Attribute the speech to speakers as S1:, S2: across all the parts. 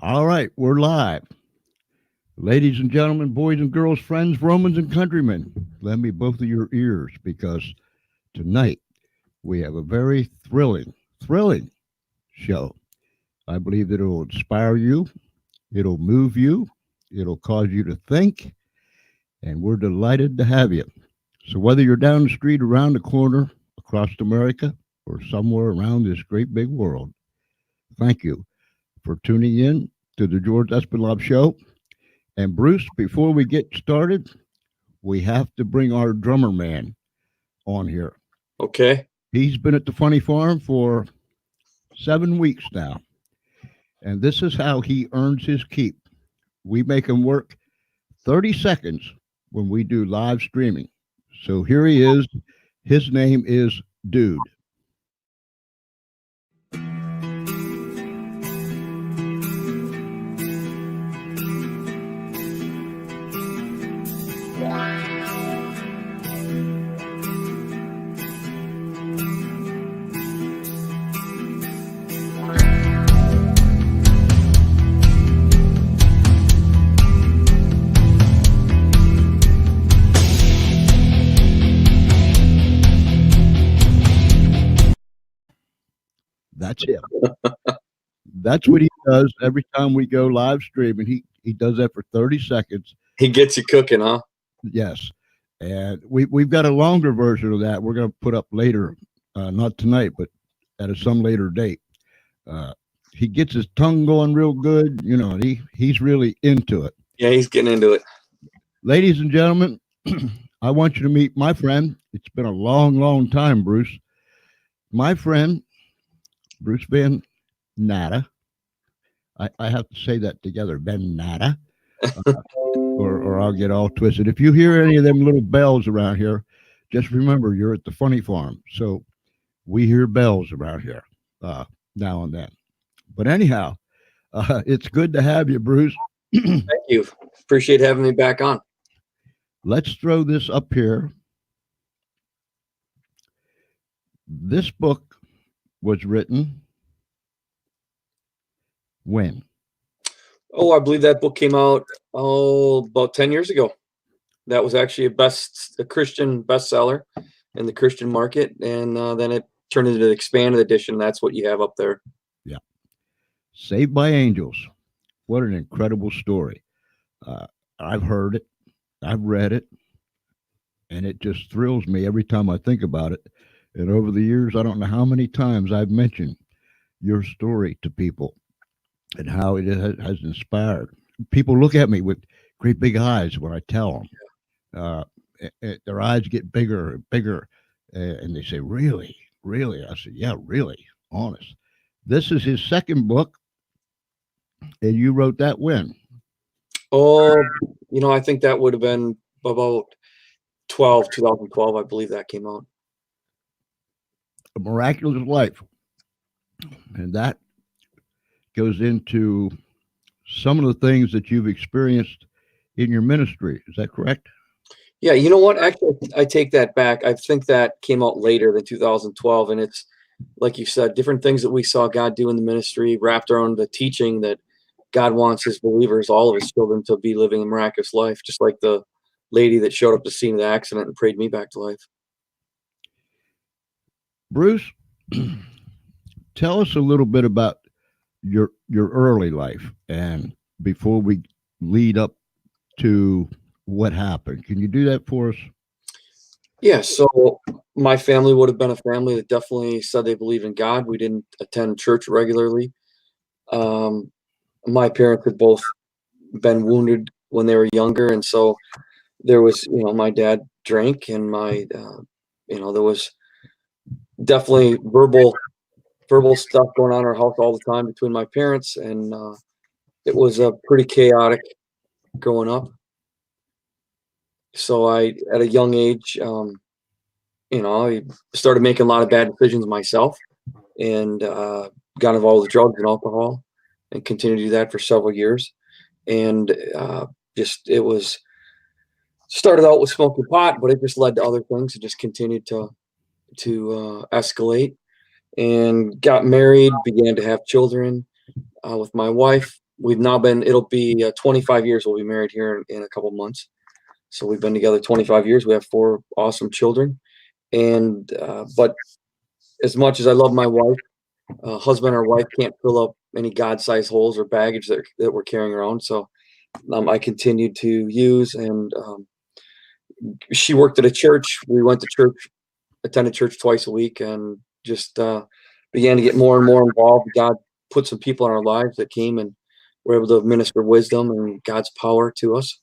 S1: All right, we're live. Ladies and gentlemen, boys and girls, friends, Romans and countrymen, lend me both of your ears because tonight we have a very thrilling show. I believe that it'll inspire you, it'll move you, it'll cause you to think, and we're delighted to have you. So, whether you're down the street, around the corner, across America, or somewhere around this great big world, thank you for tuning in to the George Espenlaub Show. And Bruce, before we get started, we have to bring our drummer man on here.
S2: Okay.
S1: He's been at the Funny Farm for 7 weeks now. And this is how he earns his keep. We make him work 30 seconds when we do live streaming. So here he is. His name is Dude. That's him. That's what he does every time we go live streaming. He does that for 30 seconds.
S2: He gets you cooking, huh?
S1: Yes. And we've got a longer version of that we're going to put up later, not tonight, but at some later date. He gets his tongue going real good. You know, he's really into it.
S2: Yeah, he's getting into it.
S1: Ladies and gentlemen, I want you to meet my friend. It's been a long time, Bruce. My friend, Bruce Van Natta. I have to say that together, Ben Natta, or I'll get all twisted. If you hear any of them little bells around here, just remember you're at the Funny Farm. So we hear bells around here now and then. But anyhow, it's good to have you, Bruce.
S2: Thank you. Appreciate having me back on.
S1: Let's throw this up here. This book was written when?
S2: Oh, I believe that book came out about 10 years ago. That was actually a Christian bestseller in the Christian market, and then it turned into an expanded edition. That's what you have up there.
S1: Yeah. Saved by Angels. What an incredible story. I've heard it. I've read it. And it just thrills me every time I think about it. And over the years, I don't know how many times I've mentioned your story to people and how it has inspired. People look at me with great big eyes when I tell them. Their eyes get bigger and bigger. And they say, really? Really? I said, yeah, really. Honest. This is his second book. And you wrote that when?
S2: Oh, I think that would have been about 2012, I believe that came out.
S1: A Miraculous Life. And that goes into some of the things that you've experienced in your ministry. Is that correct?
S2: Yeah, you know what? Actually, I take that back. I think that came out later than 2012. And it's, like you said, different things that we saw God do in the ministry wrapped around the teaching that God wants his believers, all of his children, to be living a miraculous life, just like the lady that showed up to the scene of the accident and prayed me back to life.
S1: Bruce, tell us a little bit about your early life and before we lead up to what happened. Can you do that for us?
S2: Yeah, so my family would have been a family that definitely said they believe in God. We didn't attend church regularly. My parents had both been wounded when they were younger, and so there was, my dad drank, and there was definitely verbal stuff going on in our house all the time between my parents, and it was pretty chaotic growing up. So I, at a young age, I started making a lot of bad decisions myself, and got involved with drugs and alcohol, and continued to do that for several years. And it was started out with smoking pot, but it just led to other things. It just continued to escalate, and got married, began to have children with my wife. we've now been, it'll be 25 years. We'll be married here in a couple months. So we've been together 25 years. We have 4 awesome children. And, but as much as I love my wife, husband or wife can't fill up any God-sized holes or baggage that we're carrying around. So I continued to use, and she worked at a church. We went to church, attended church twice a week, and just began to get more and more involved. God put some people in our lives that came and were able to minister wisdom and God's power to us,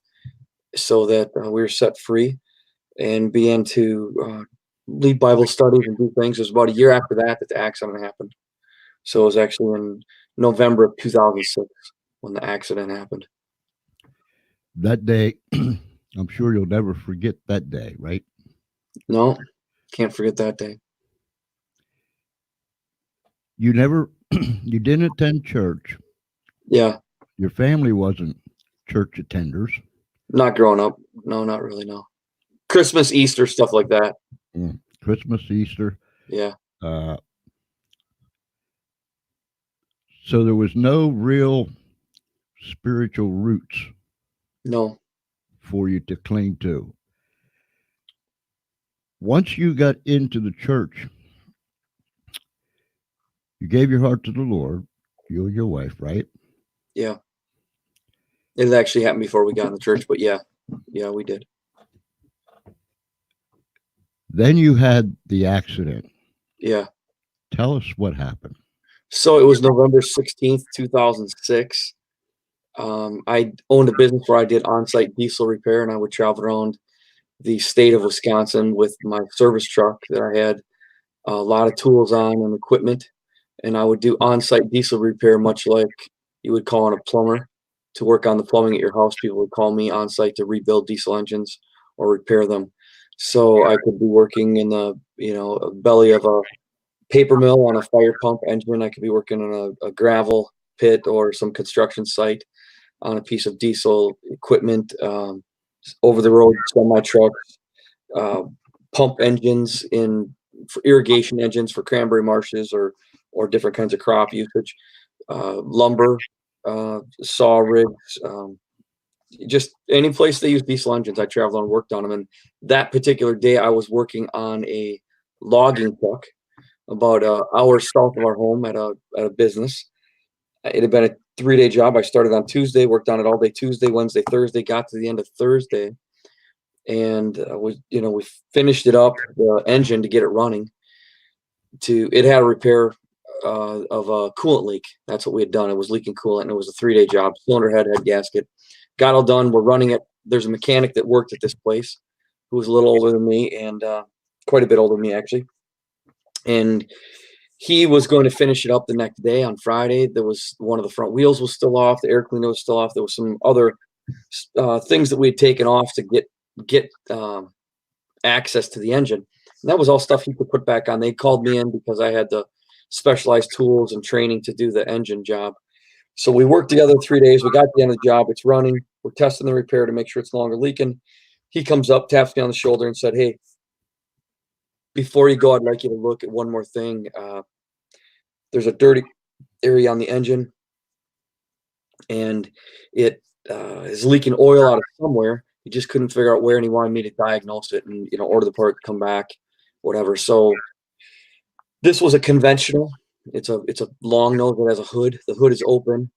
S2: so that we were set free and began to lead Bible studies and do things. It was about a year after that the accident happened. So it was actually in November of 2006 when the accident happened.
S1: That day, I'm sure you'll never forget that day, right?
S2: No, can't forget that day.
S1: You never, you didn't attend church.
S2: Yeah,
S1: Your family wasn't church attenders.
S2: not growing up. No, not really, no. Christmas, Easter, stuff like that.
S1: Christmas, Easter.
S2: Yeah.
S1: So there was no real spiritual roots
S2: No.
S1: for you to cling to. Once you got into the church, you gave your heart to the Lord, you and your wife, right?
S2: Yeah. It actually happened before we got in the church, but yeah, we did.
S1: Then you had the accident.
S2: Yeah.
S1: Tell us what happened.
S2: So it was November 16th, 2006. I owned a business where I did on-site diesel repair, and I would travel around the state of Wisconsin with my service truck that I had a lot of tools on and equipment. And I would do on-site diesel repair, much like you would call on a plumber to work on the plumbing at your house. People would call me on-site to rebuild diesel engines or repair them. So I could be working in the belly of a paper mill on a fire pump engine. I could be working on a gravel pit or some construction site on a piece of diesel equipment, over the road semi trucks, pump engines for irrigation engines for cranberry marshes or different kinds of crop usage, lumber, saw rigs, just any place they use diesel engines. I traveled and worked on them. And that particular day, I was working on a logging truck about an hour south of our home at a business. It had been a 3-day job. I started on Tuesday, worked on it all day Tuesday, Wednesday, Thursday, got to the end of Thursday, and we finished it up, the engine, to get it running. It had a repair of a coolant leak. That's what we had done. It was leaking coolant, and it was a 3-day job. Cylinder head gasket. Got all done. We're running it. There's a mechanic that worked at this place who was a little older than me, and quite a bit older than me, actually. And he was going to finish it up the next day on Friday. There was one of the front wheels was still off. The air cleaner was still off. There was some other things that we had taken off to get access to the engine. And that was all stuff he could put back on. They called me in because I had the specialized tools and training to do the engine job. So we worked together 3 days. We got to the end of the job. It's running. We're testing the repair to make sure it's no longer leaking. He comes up, taps me on the shoulder, and said, "Hey, before you go, I'd like you to look at one more thing. There's a dirty area on the engine, and it is leaking oil out of somewhere. He just couldn't figure out where, and he wanted me to diagnose it and order the part to come back, whatever." So this was a conventional. It's a long nose that has a hood. The hood is open,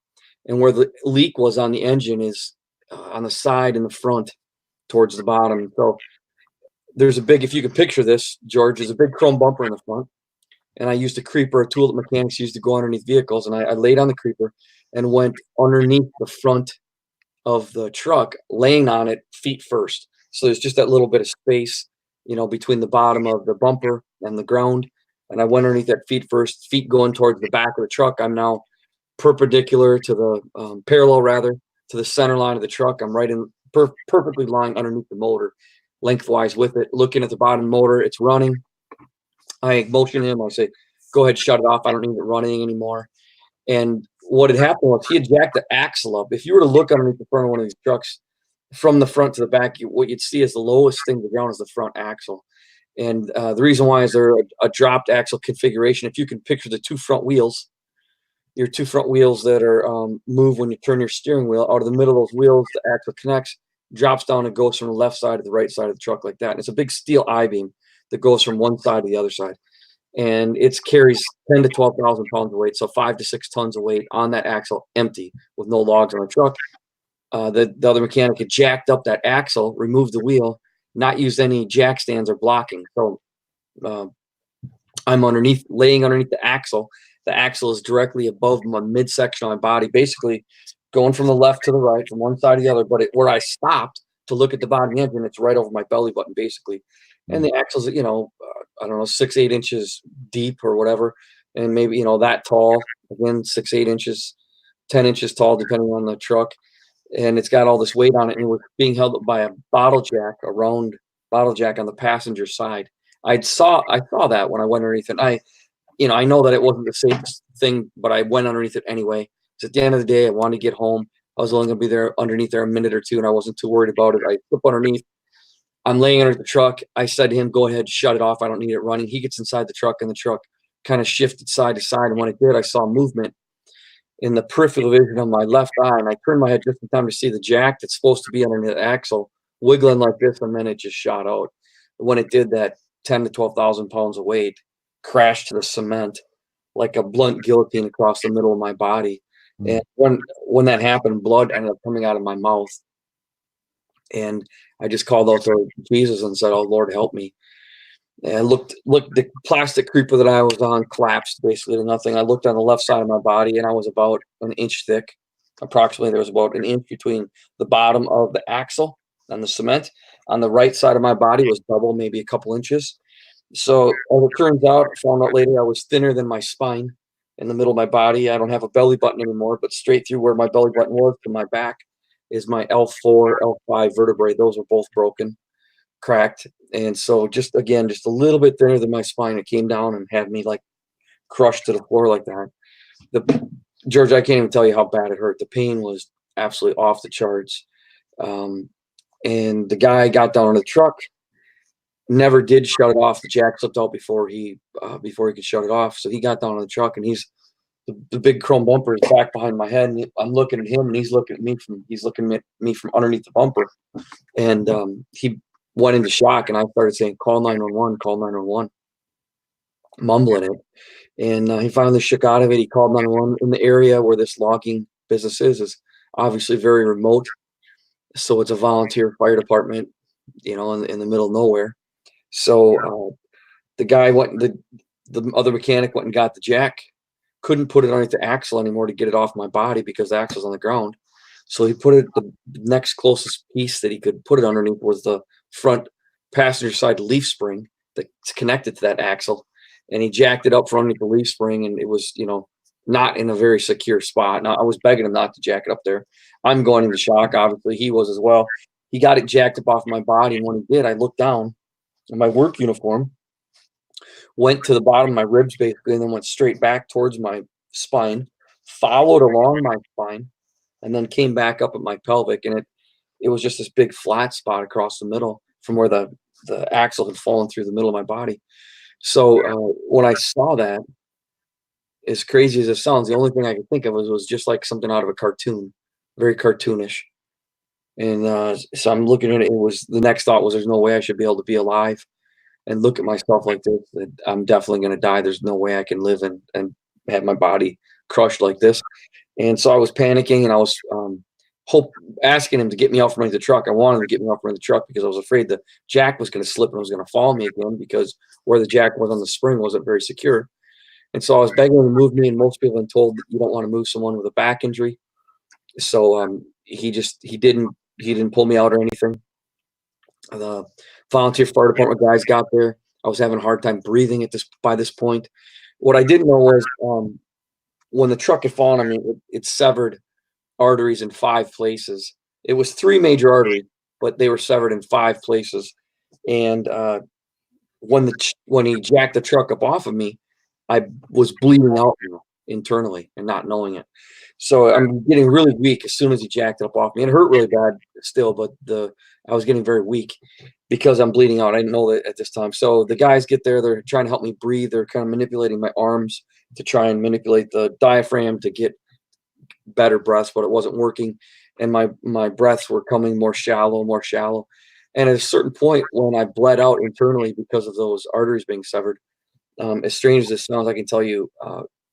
S2: and where the leak was on the engine is on the side and the front towards the bottom. So there's a big, if you could picture this, George, there's a big chrome bumper in the front. And I used a creeper, a tool that mechanics used to go underneath vehicles. And I laid on the creeper and went underneath the front of the truck, laying on it feet first. So there's just that little bit of space, between the bottom of the bumper and the ground. And I went underneath that feet first, feet going towards the back of the truck. I'm now perpendicular to the, parallel rather, to the center line of the truck. I'm right in, perfectly lying underneath the motor, lengthwise with it, looking at the bottom motor. It's running. I motion him. I say, "Go ahead, shut it off. I don't need it running anymore." And what had happened was he had jacked the axle up. If you were to look underneath the front of one of these trucks, from the front to the back, what you'd see is the lowest thing to the ground is the front axle. And the reason why is there a dropped axle configuration. If you can picture the two front wheels, your two front wheels that are move when you turn your steering wheel. Out of the middle of those wheels, the axle connects, drops down, and goes from the left side to the right side of the truck like that. And it's a big steel I-beam that goes from one side to the other side. And it carries 10 to 12,000 pounds of weight, so 5 to 6 tons of weight on that axle, empty, with no logs on the truck. The other mechanic had jacked up that axle, removed the wheel, not used any jack stands or blocking. So I'm laying underneath the axle. The axle is directly above my midsection of my body, basically going from the left to the right, from one side to the other. But where I stopped to look at the bottom of the engine, it's right over my belly button, basically. And the axle's, I don't know, 6-8 inches deep or whatever, and maybe that tall. Again, 6-8 inches, 10 inches tall, depending on the truck. And it's got all this weight on it, and it was being held up by a bottle jack, a round bottle jack on the passenger side. I saw that when I went underneath it. I know that it wasn't the safest thing, but I went underneath it anyway. Because at the end of the day, I wanted to get home. I was only going to be there underneath there a minute or two, and I wasn't too worried about it. I flip underneath. I'm laying under the truck. I said to him, "Go ahead, shut it off. I don't need it running." He gets inside the truck, and the truck kind of shifted side to side. And when it did, I saw movement in the peripheral vision of my left eye, and I turned my head just in time to see the jack that's supposed to be underneath the axle wiggling like this, and then it just shot out. When it did that, 10 to 12,000 pounds of weight crashed to the cement like a blunt guillotine across the middle of my body. And when that happened, blood ended up coming out of my mouth. And I just called out to Jesus and said, "Oh, Lord, help me." And I looked, the plastic creeper that I was on collapsed basically to nothing. I looked on the left side of my body, and I was about an inch thick. Approximately, there was about an inch between the bottom of the axle and the cement. On the right side of my body was double, maybe a couple inches. So as it turns out, I found out later I was thinner than my spine in the middle of my body. I don't have a belly button anymore, but straight through where my belly button was to my back is my L4, L5 vertebrae. Those were both broken, cracked. And so just a little bit thinner than my spine. It came down and had me like crushed to the floor like that. George, I can't even tell you how bad it hurt. The pain was absolutely off the charts. And the guy got down on the truck, never did shut it off. The jack slipped out before he could shut it off. So he got down on the truck, and the big chrome bumper is back behind my head, and I'm looking at him, and he's looking at me from underneath the bumper. And he went into shock, and I started saying, "Call 911, call 911," mumbling it. And he finally shook out of it. He called 911. In the area where this logging business is obviously very remote. So it's a volunteer fire department, in the middle of nowhere. So the guy the other mechanic went and got the jack, couldn't put it underneath the axle anymore to get it off my body because the axle's on the ground. So he put it, the next closest piece that he could put it underneath was the front passenger side leaf spring that's connected to that axle. And he jacked it up from underneath the leaf spring, and it was, not in a very secure spot. Now, I was begging him not to jack it up there. I'm going into shock. Obviously, he was as well. He got it jacked up off my body, and when he did, I looked down, and my work uniform went to the bottom of my ribs, basically, and then went straight back towards my spine, followed along my spine, and then came back up at my pelvic, and it was just this big flat spot across the middle from where the axle had fallen through the middle of my body. So when I saw that, as crazy as it sounds, the only thing I could think of was just like something out of a cartoon, very cartoonish. And so I'm looking at it. The next thought was, there's no way I should be able to be alive and look at myself like this. That I'm definitely going to die. There's no way I can live and have my body crushed like this. And so I was panicking, and I was asking him to get me out from underneath the truck. I wanted him to get me out from underneath the truck because I was afraid the jack was going to slip and was going to fall me again, because where the jack was on the spring wasn't very secure. And so I was begging him to move me, and most people have been told that you don't want to move someone with a back injury. So he didn't pull me out or anything. The volunteer fire department guys got there. I was having a hard time breathing by this point. What I didn't know was when the truck had fallen on me, it severed arteries in 5 places. It was 3 major arteries, but they were severed in 5 places. And when he jacked the truck up off of me, I was bleeding out internally and not knowing it. So I'm getting really weak as soon as he jacked it up off me. It hurt really bad still, but I was getting very weak because I'm bleeding out. I didn't know that at this time. So the guys get there, they're trying to help me breathe. They're kind of manipulating my arms to try and manipulate the diaphragm to get better breaths, but it wasn't working. And my breaths were coming more shallow. And at a certain point when I bled out internally because of those arteries being severed, as strange as this sounds, I can tell you,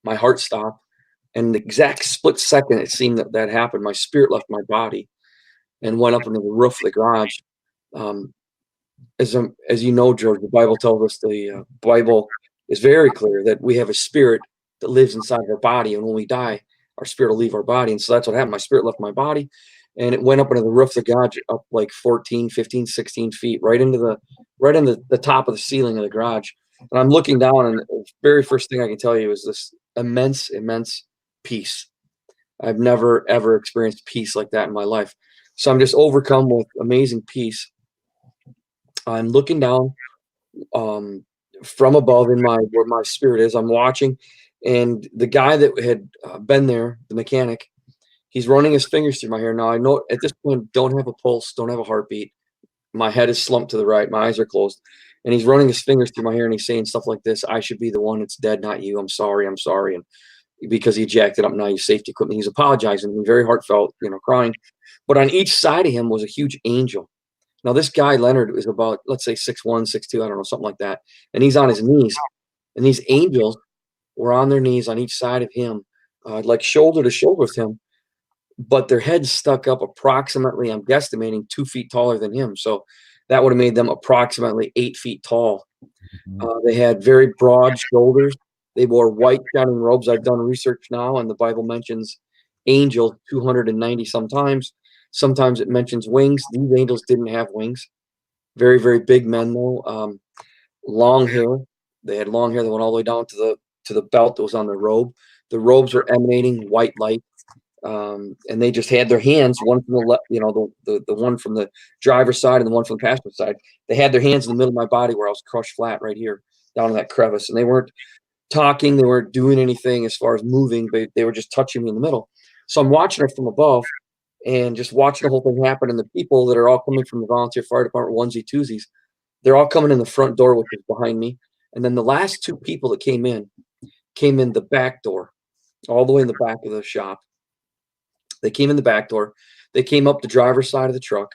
S2: my heart stopped. And the exact split second it seemed that happened, my spirit left my body and went up into the roof of the garage. As you know, George, the Bible tells us the Bible is very clear that we have a spirit that lives inside of our body. And when we die, our spirit will leave our body. And so that's what happened. My spirit left my body and it went up into the roof of the garage, up like 14, 15, 16 feet, right into the top of the ceiling of the garage. And I'm looking down, and the very first thing I can tell you is this immense peace. I've never, ever experienced peace like that in my life. So I'm just overcome with amazing peace. I'm looking down from above where my spirit is. I'm watching, and the guy that had been there, the mechanic, he's running his fingers through my hair. Now I know at this point, don't have a pulse, don't have a heartbeat. My head is slumped to the right. My eyes are closed. And he's running his fingers through my hair and he's saying stuff like this: I should be the one that's dead, not you. I'm sorry. And because he jacked it up, now you safety equipment. He's apologizing. He's very heartfelt, crying. But on each side of him was a huge angel. Now this guy, Leonard, is about, let's say 6'1", 6'2", I don't know, something like that. And he's on his knees. And these angels were on their knees on each side of him, like shoulder to shoulder with him. But their heads stuck up approximately, I'm guesstimating, 2 feet taller than him. So that would have made them approximately 8 feet tall. They had very broad shoulders. They wore white shining robes. I've done research now, and the Bible mentions angels 290 sometimes. Sometimes it mentions wings. These angels didn't have wings. Very, very big men, though. Long hair. They had long hair that went all the way down to the belt that was on their robe. The robes were emanating white light. And they just had their hands, one from the left, the one from the driver's side and the one from the passenger side. They had their hands in the middle of my body where I was crushed flat right here down in that crevice. And they weren't talking. They weren't doing anything as far as moving, but they were just touching me in the middle. So I'm watching it from above and just watching the whole thing happen. And the people that are all coming from the volunteer fire department, onesie twosies, they're all coming in the front door, which is behind me. And then the last two people that came in the back door, all the way in the back of the shop. They came in the back door. They came up the driver's side of the truck.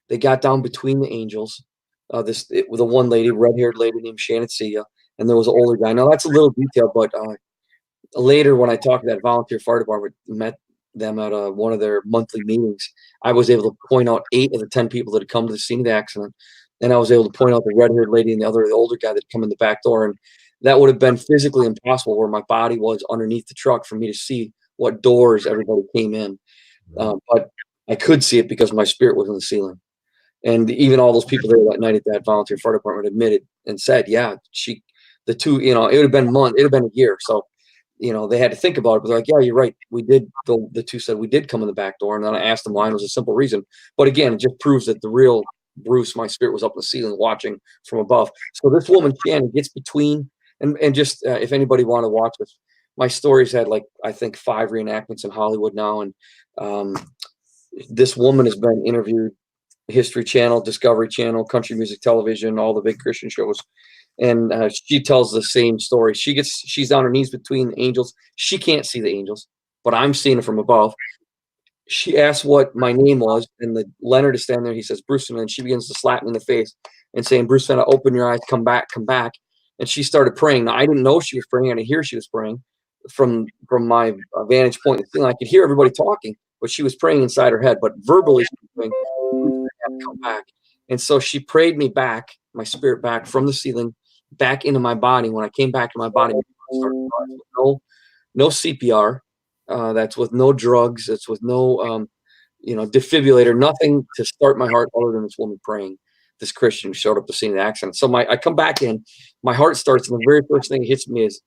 S2: They got down between the angels. With a one lady, red-haired lady named Shannon Sia, and there was an older guy. Now that's a little detail, but later when I talked to that volunteer fire department, met them at one of their monthly meetings, I was able to point out 8 of the 10 people that had come to the scene of the accident, and I was able to point out the red-haired lady and the older guy that had come in the back door, and that would have been physically impossible where my body was underneath the truck for me to see what doors everybody came in. But I could see it because my spirit was in the ceiling. And even all those people there that night at that volunteer fire department admitted and said, yeah, the two, it would have been a year. So, they had to think about it, but they're like, yeah, you're right. We did. The two said we did come in the back door. And then I asked them why, and it was a simple reason. But again, it just proves that the real Bruce, my spirit, was up in the ceiling watching from above. So this woman, Shannon, gets between, and just if anybody want to watch this, my story's had I think 5 reenactments in Hollywood now. And this woman has been interviewed, History Channel, Discovery Channel, Country Music Television, all the big Christian shows. And she tells the same story. She's on her knees between the angels. She can't see the angels, but I'm seeing it from above. She asked what my name was, and the Leonard is standing there. He says, Bruce, and then she begins to slap me in the face and saying, Bruce, Fenna, open your eyes, come back. And she started praying. Now, I didn't know she was praying. I didn't hear she was praying from my vantage point. I could hear everybody talking, but she was praying inside her head. But verbally, she was praying, Bruce, Fenna, come back. And so she prayed me back, my spirit back from the ceiling, back into my body. When I came back to my body, no CPR. That's with no drugs. It's with no, defibrillator, nothing to start my heart other than this woman praying. This Christian showed up to see the accident. So I come back in, my heart starts, and the very first thing that hits me is,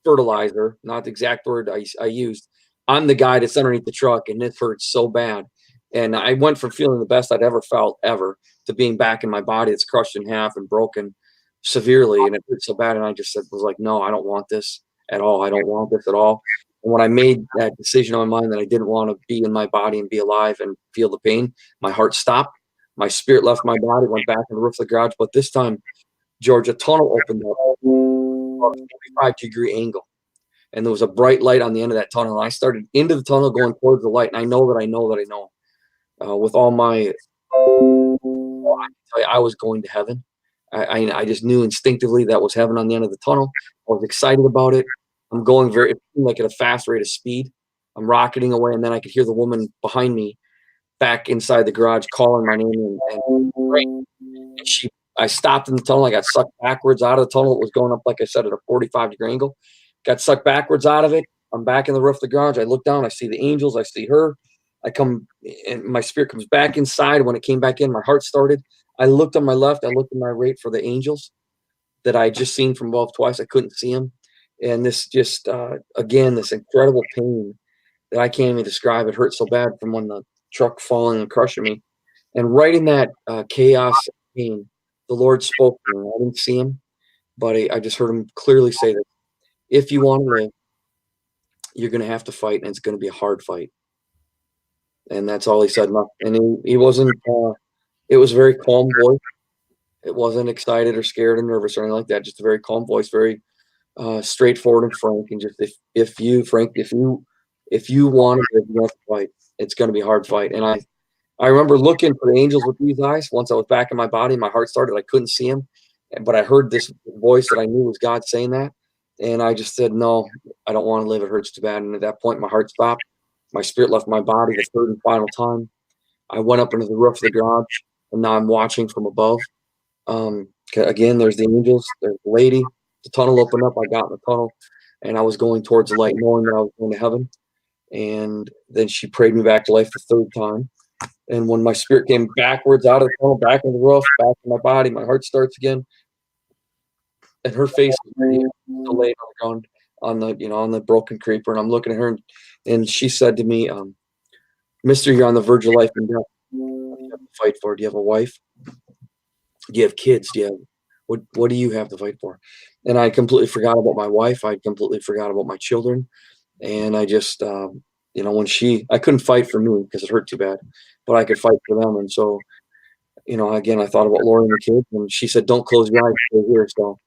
S2: fertilizer, not the exact word I used. I'm the guy that's underneath the truck, and it hurts so bad. And I went from feeling the best I'd ever felt ever to being back in my body that's crushed in half and broken severely, and it hurt so bad. And I just was like, no, I don't want this. at all. I don't want this at all. And when I made that decision on my mind that I didn't want to be in my body and be alive and feel the pain, my heart stopped. My spirit left my body, went back in the roof of the garage. But this time, George, a tunnel opened up, about a 45-degree angle. And there was a bright light on the end of that tunnel. And I started into the tunnel going towards the light. And I know that I know that I know. With all my, well, I can tell you, I was going to heaven. I just knew instinctively that was heaven on the end of the tunnel. I was excited about it. I'm going it seemed like at a fast rate of speed. I'm rocketing away, and then I could hear the woman behind me back inside the garage calling my name and praying. And I stopped in the tunnel. I got sucked backwards out of the tunnel. It was going up, like I said, at a 45-degree angle. Got sucked backwards out of it. I'm back in the roof of the garage. I look down. I see the angels. I see her. I come, and my spirit comes back inside. When it came back in, my heart started. I looked on my left. I looked on my right for the angels that I had just seen from above twice. I couldn't see them. And this just, again, this incredible pain that I can't even describe. It hurt so bad from when the truck falling and crushing me. And right in that chaos pain, the Lord spoke to me. I didn't see him, but I just heard him clearly say that if you want to live, you're going to have to fight, and it's going to be a hard fight. And that's all he said. And he wasn't, it was a very calm voice. It wasn't excited or scared or nervous or anything like that. Just a very calm voice, very straightforward and frank. And just, if you want to live, you have to fight. It's going to be a hard fight. And I remember looking for the angels with these eyes. Once I was back in my body, my heart started. I couldn't see him, but I heard this voice that I knew was God saying that. And I just said, no, I don't want to live. It hurts too bad. And at that point, my heart stopped. My spirit left my body the third and final time. I went up into the roof of the garage, and now I'm watching from above. Again, there's the angels. There's the lady. The tunnel opened up. I got in the tunnel, and I was going towards the light, knowing that I was going to heaven. And then she prayed me back to life the third time. And when my spirit came backwards out of the tunnel, back in the roof, back in my body, my heart starts again. And her face was still laying on the ground on the broken creeper. And I'm looking at her, and she said to me, "Mister, you're on the verge of life and death. What do you have to fight for? Do you have a wife? Do you have kids? What do you have to fight for?" And I completely forgot about my wife. I completely forgot about my children. And I just, I couldn't fight for me because it hurt too bad, but I could fight for them. And so, again, I thought about Lori and the kids, and she said, "Don't close your eyes, stay here." So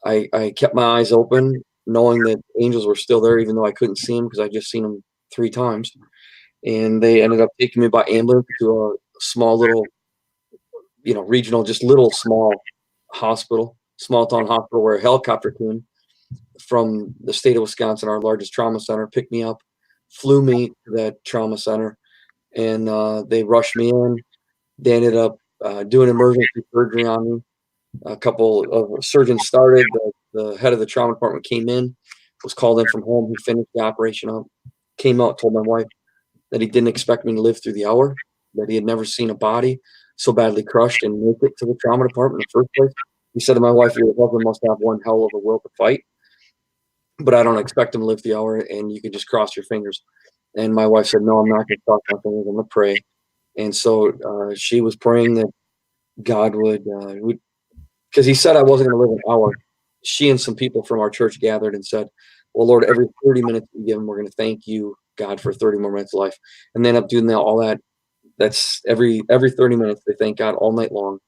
S2: I kept my eyes open, knowing that angels were still there, even though I couldn't see them because I just seen them 3 times. And they ended up taking me by ambulance to a small little, regional, just little small hospital, small town hospital, where a helicopter came from the state of Wisconsin, our largest trauma center, picked me up, flew me to that trauma center, and they rushed me in. They ended up doing emergency surgery on me. A couple of surgeons started. The head of the trauma department came in, was called in from home. He finished the operation up, came out, told my wife that he didn't expect me to live through the hour, that he had never seen a body so badly crushed and make it to the trauma department in the first place. He said to my wife, "Your husband must have one hell of a will to fight, but I don't expect him to live the hour, and you can just cross your fingers." And my wife said, "No, I'm not going to cross my fingers. I'm going to pray." And so she was praying that God would, because he said I wasn't going to live an hour. She and some people from our church gathered and said, "Well, Lord, every 30 minutes we give him, we're going to thank you, God, for 30 more minutes of life." And they end up doing all that. That's every 30 minutes. They thank God all night long.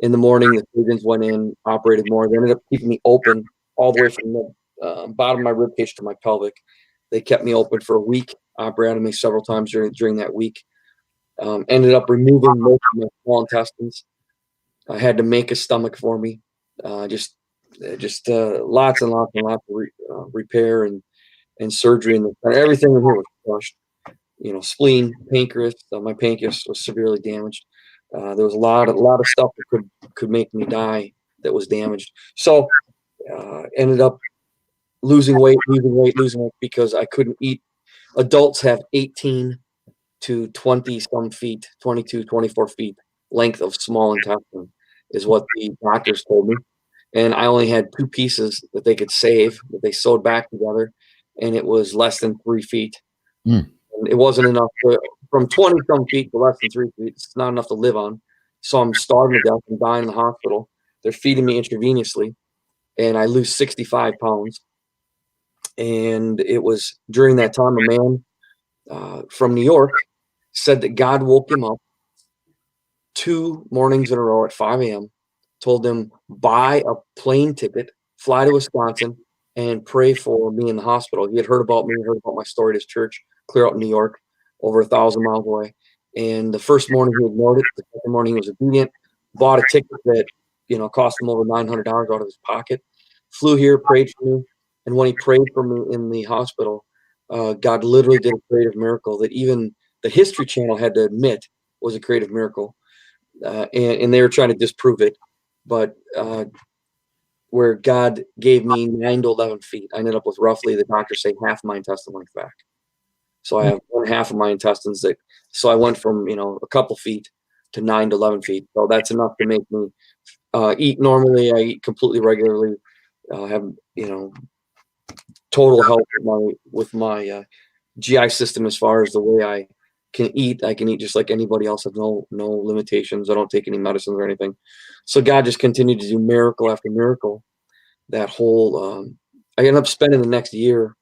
S2: In the morning, the surgeons went in, operated more. They ended up keeping me open all the way from the bottom of my ribcage to my pelvic. They kept me open for a week, operated me several times during that week. Ended up removing most of my small intestines. I had to make a stomach for me. Just lots and lots and lots of repair and surgery, and everything in here was crushed. Spleen, pancreas. My pancreas was severely damaged. There was a lot of stuff that could make me die that was damaged. So ended up losing weight because I couldn't eat. Adults have 18 to 20 some feet, 22, 24 feet length of small intestine is what the doctors told me. And I only had 2 pieces that they could save, that they sewed back together, and it was less than 3 feet. And it wasn't enough from 20 some feet to less than 3 feet. It's not enough to live on. So I'm starving to death and dying in the hospital. They're feeding me intravenously, and I lose 65 pounds. And it was during that time a man from New York said that God woke him up 2 mornings in a row at 5 a.m., told him, buy a plane ticket, fly to Wisconsin, and pray for me in the hospital. He had heard about me, heard about my story at his church, clear out in New York, over 1,000 miles away. And the first morning he ignored it. The second morning he was obedient, bought a ticket that, cost him over $900 out of his pocket, flew here, prayed for me. And when he prayed for me in the hospital, God literally did a creative miracle that even the History Channel had to admit was a creative miracle. And they were trying to disprove it, but where God gave me 9 to 11 feet, I ended up with roughly, the doctors say, half my intestine length back. So I have one half of my intestines so I went from, a couple feet to 9 to 11 feet. So that's enough to make me eat normally. I eat completely regularly, have, total health with my GI system as far as the way I can eat. I can eat just like anybody else. I have no limitations. I don't take any medicines or anything. So God just continued to do miracle after miracle. That whole I ended up spending the next year.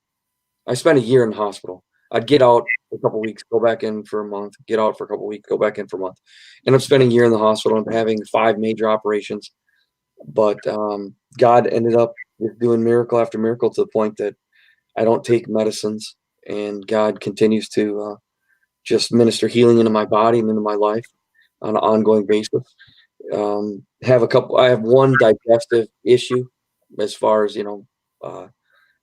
S2: I spent a year in the hospital. I'd get out for a couple of weeks, go back in for a month, get out for a couple of weeks, go back in for a month. End up spending a year in the hospital and having 5 major operations. But God ended up doing miracle after miracle to the point that I don't take medicines, and God continues to just minister healing into my body and into my life on an ongoing basis. I have one digestive issue as far as,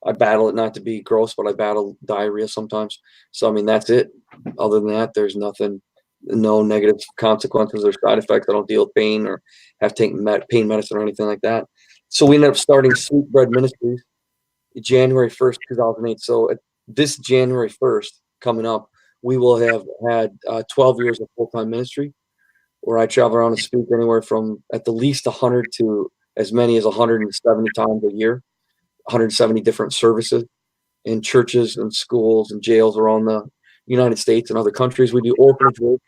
S2: I battle it, not to be gross, but I battle diarrhea sometimes. So, I mean, that's it. Other than that, there's nothing, no negative consequences or side effects. I don't deal with pain or have to take pain medicine or anything like that. So we ended up starting Sweet Bread Ministries January 1st, 2008. So this January 1st coming up, we will have had 12 years of full-time ministry, where I travel around and speak anywhere from at the least 100 to as many as 170 times a year, 170 different services in churches and schools and jails around the United States and other countries. We do orphanage work.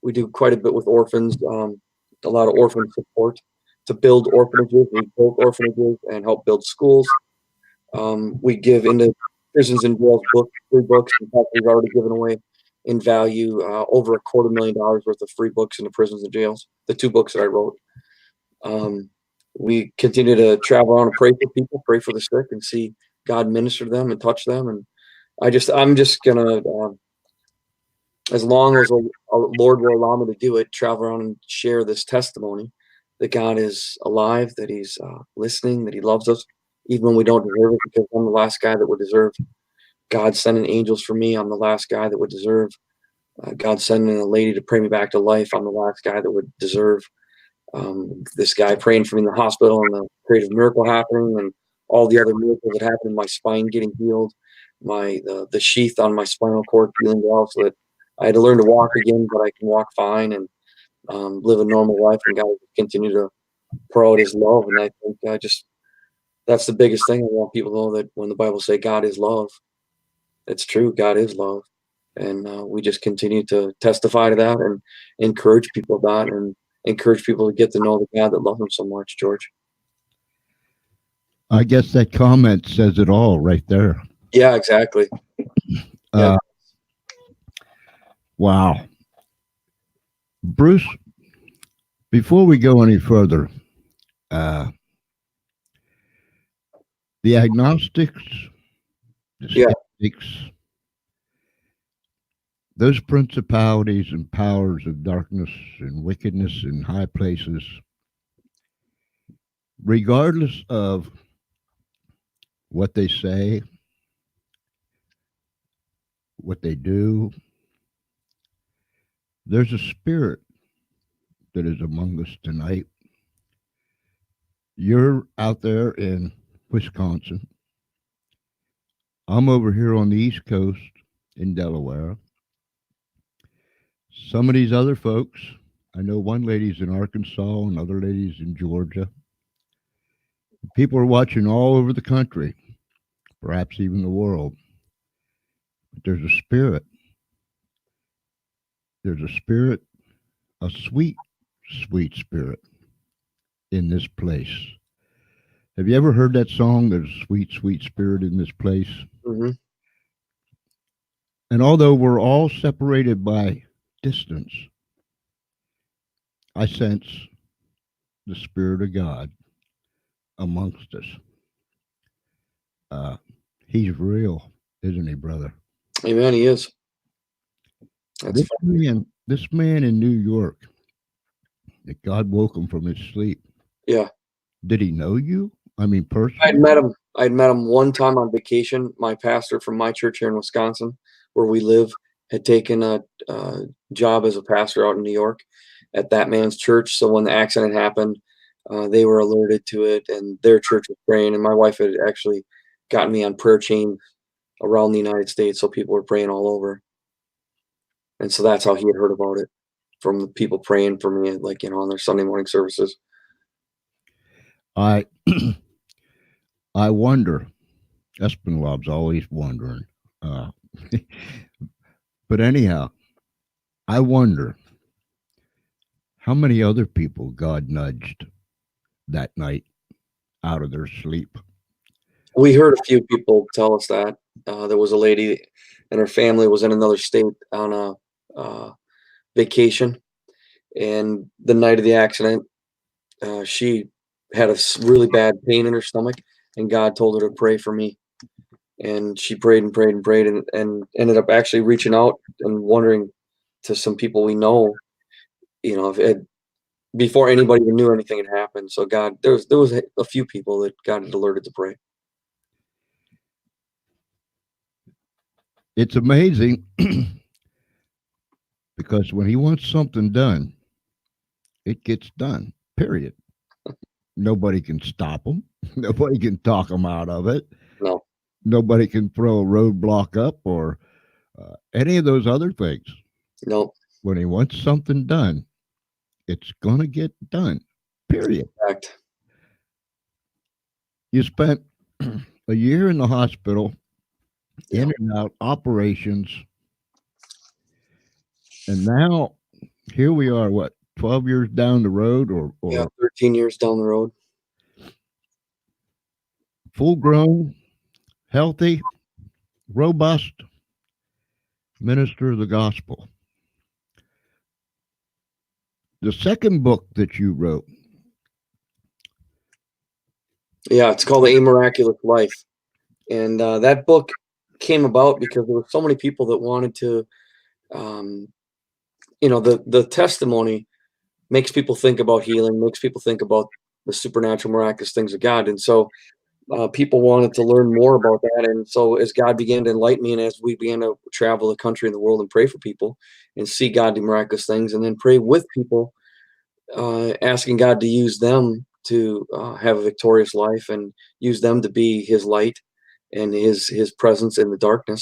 S2: We do quite a bit with orphans, a lot of orphan support to build orphanages. We build orphanages and help build schools. We give into prisons and jails free books. In fact, we've already given away in value over $250,000 worth of free books into prisons and jails. The 2 books that I wrote. We continue to travel around and pray for people, pray for the sick, and see God minister to them and touch them. And I'm just gonna, as long as the Lord will allow me to do it, travel around and share this testimony that God is alive, that He's listening, that He loves us, even when we don't deserve it, because I'm the last guy that would deserve God sending angels for me. I'm the last guy that would deserve God sending a lady to pray me back to life. I'm the last guy that would deserve this guy praying for me in the hospital and the creative miracle happening and all the other miracles that happened, my spine getting healed, the sheath on my spinal cord peeling off, so that I had to learn to walk again, but I can walk fine and live a normal life, and God will continue to pour out His love. And I think that's the biggest thing. I want people to know that when the Bible say God is love, it's true. God is love. And we just continue to testify to that and encourage people about it, and encourage people to get to know the God that loves them so much, George.
S1: I guess that comment says it all right there.
S2: Yeah, exactly. Yeah.
S1: Wow. Bruce, before we go any further, the agnostics, the skeptics, those principalities and powers of darkness and wickedness in high places, regardless of what they say, what they do, there's a spirit that is among us tonight. You're out there in Wisconsin. I'm over here on the East Coast in Delaware. Some of these other folks, I know one lady's in Arkansas and other ladies in Georgia. People are watching all over the country, perhaps even the world. But there's a spirit. There's a spirit, a sweet, sweet spirit in this place. Have you ever heard that song, "There's a sweet, sweet spirit in this place"?
S2: Hmm.
S1: And although we're all separated by distance, I sense the Spirit of God amongst us. Uh, he's real, isn't he, brother?
S2: Amen. He is. That's
S1: This man in New York, that God woke him from his sleep.
S2: Yeah.
S1: Did he know you? I mean,
S2: I'd
S1: personally?
S2: met him. I'd met him one time on vacation. My pastor from my church here in Wisconsin, where we live, had taken a job as a pastor out in New York at that man's church. So when the accident happened, they were alerted to it, and their church was praying. And my wife had actually gotten me on prayer chain around the United States, so people were praying all over. And so that's how he had heard about it, from the people praying for me, like, on their Sunday morning services.
S1: I I wonder. Espenlaub's always wondering. Uh, but anyhow, I wonder how many other people God nudged that night out of their sleep.
S2: We heard a few people tell us that. There was a lady and her family was in another state on a vacation, and the night of the accident, she had a really bad pain in her stomach, and God told her to pray for me. And she prayed and prayed and prayed, and ended up actually reaching out and wondering to some people we know, if it, before anybody even knew anything had happened. So God, there was a few people that God had alerted to pray.
S1: It's amazing because when he wants something done, it gets done, period. Nobody can stop him. Nobody can talk him out of it.
S2: No,
S1: Nobody can throw a roadblock up or any of those other things.
S2: no,
S1: When he wants something done, it's going to get done, period.
S2: fact.
S1: You spent a year in the hospital,
S2: Yeah,
S1: in and out, operations, and now here we are, what, 12 years down the road
S2: yeah,
S1: or
S2: 13 years down the road.
S1: full grown, healthy, robust minister of the gospel. The second book that you wrote,
S2: Yeah, it's called A Miraculous Life. And that book came about because there were so many people that wanted to, um, the testimony makes people think about healing, makes people think about the supernatural, miraculous things of God. And so people wanted to learn more about that. And so as God began to enlighten me, and as we began to travel the country and the world and pray for people and see God do miraculous things, and then pray with people, asking God to use them to have a victorious life and use them to be His light and His presence in the darkness.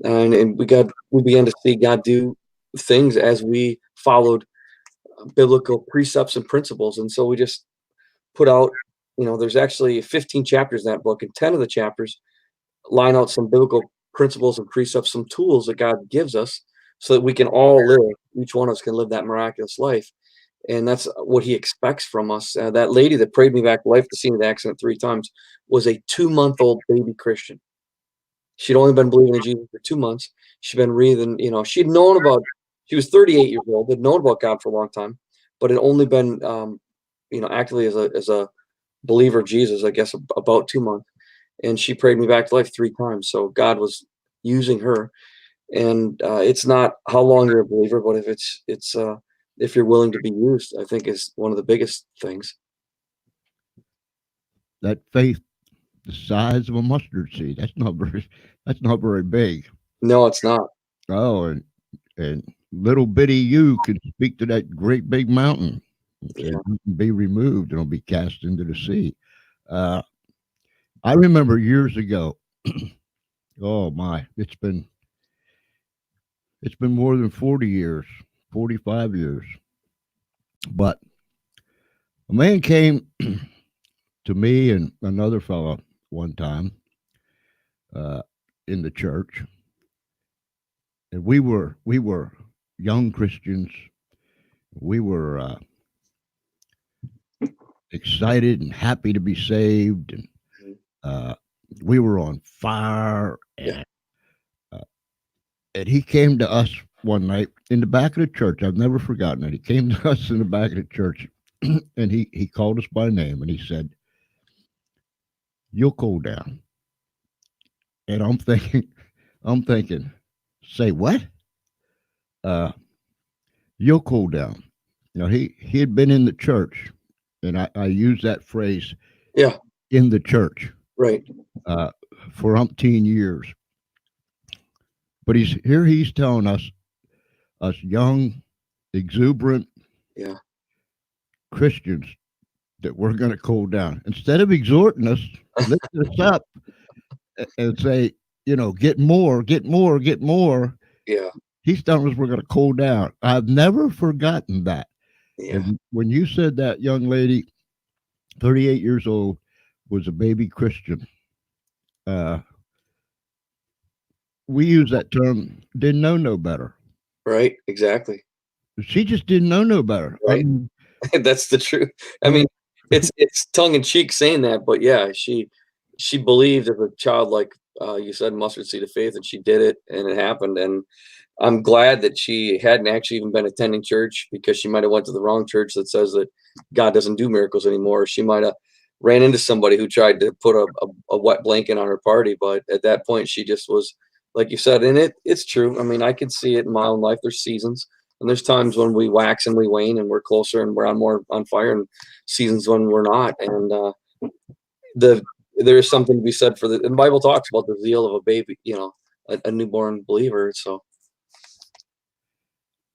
S2: And we began to see God do things as we followed biblical precepts and principles. And so we just put out, there's actually 15 chapters in that book, and 10 of the chapters line out some biblical principles and precepts, some tools that God gives us so that we can all live, each one of us can live that miraculous life. And that's what He expects from us. That lady that prayed me back to life at the scene of the accident 3 times was a 2-month-old baby Christian. She'd only been believing in Jesus for 2 months. She'd been reading, she was 38 years old, had known about God for a long time, but had only been, actively as a believer of Jesus, I guess, about 2 months. And she prayed me back to life 3 times. So God was using her. And it's not how long you're a believer, but if you're willing to be used, I think is one of the biggest things.
S1: that faith the size of a mustard seed, that's not very big.
S2: No, it's not.
S1: Oh, and little bitty you can speak to that great big mountain and say,
S2: Yeah.
S1: "You can be removed and it'll be cast into the sea." Uh, I remember years ago. Oh my, it's been more than 40 years, 45 years. But a man came to me and another fellow one time uh, in the church, and we were young Christians. We were excited and happy to be saved, and
S2: Mhm.
S1: uh, we were on fire.
S2: Yeah.
S1: Uh, and he came to us one night in the back of the church. I've never forgotten it. He came to us in the back of the church, and he called us by name, and he said, "You'll cool down." And I'm thinking, say what? Uh, you'll cool down. You know, he had been in the church, and I use that phrase,
S2: Yeah.
S1: in the church,
S2: Right.
S1: uh, for umpteen years. But he's telling us young, exuberant
S2: Yeah.
S1: Christians that we're going to cool down. Instead of exhorting us, lift us up and say, get more, get more, get more.
S2: Yeah.
S1: He's telling us we're going to cool down. I've never forgotten that.
S2: Yeah.
S1: And when you said that young lady, 38 years old, was a baby Christian, uh, we use that term, didn't know no better.
S2: Right. Exactly.
S1: She just didn't know no better. I
S2: Right.
S1: mean,
S2: That's the truth. I
S1: I
S2: mean,
S1: mean,
S2: it's tongue in cheek saying that, but yeah, she believed as a child, like you said, mustard seed of faith, and she did it, and it happened. And I'm glad that she hadn't actually even been attending church, because she might have went to the wrong church that says that God doesn't do miracles anymore. She might have ran into somebody who tried to put a wet blanket on her party, but at that point, she just was, like you said, and it's true. I mean, I can see it in my own life. There's seasons, and there's times when we wax and we wane, and we're closer and we're on more on fire, and seasons when we're not. And the there is something to be said for the Bible talks about the zeal of a baby, a newborn believer. So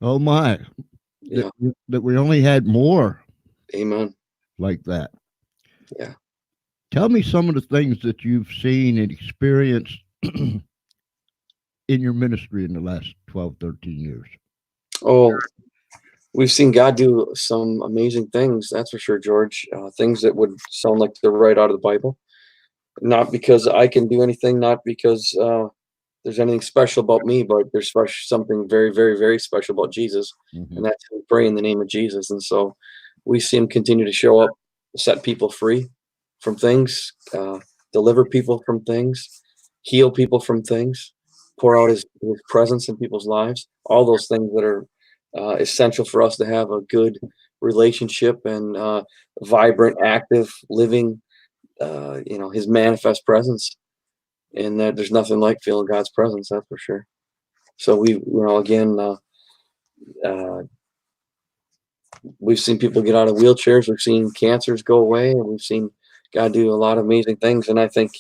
S1: oh my, that
S2: yeah,
S1: that we only had more
S2: amen.
S1: like that.
S2: Yeah.
S1: Tell me some of the things that you've seen and experienced in your ministry in the last 12, 13 years.
S2: Oh, we've seen God do some amazing things. That's for sure, George. Things that would sound like they're right out of the Bible. Not because I can do anything, not because there's anything special about me, but there's something very, very, very special about Jesus,
S1: Hmm.
S2: and that's to pray in the name of Jesus. And so we see him continue to show up, set people free from things, deliver people from things, heal people from things, pour out his presence in people's lives. All those things that are essential for us to have a good relationship and vibrant, active, living, his manifest presence. And that there's nothing like feeling God's presence, that's for sure. So again, uh, we've seen people get out of wheelchairs, we've seen cancers go away, and we've seen God do a lot of amazing things. And I think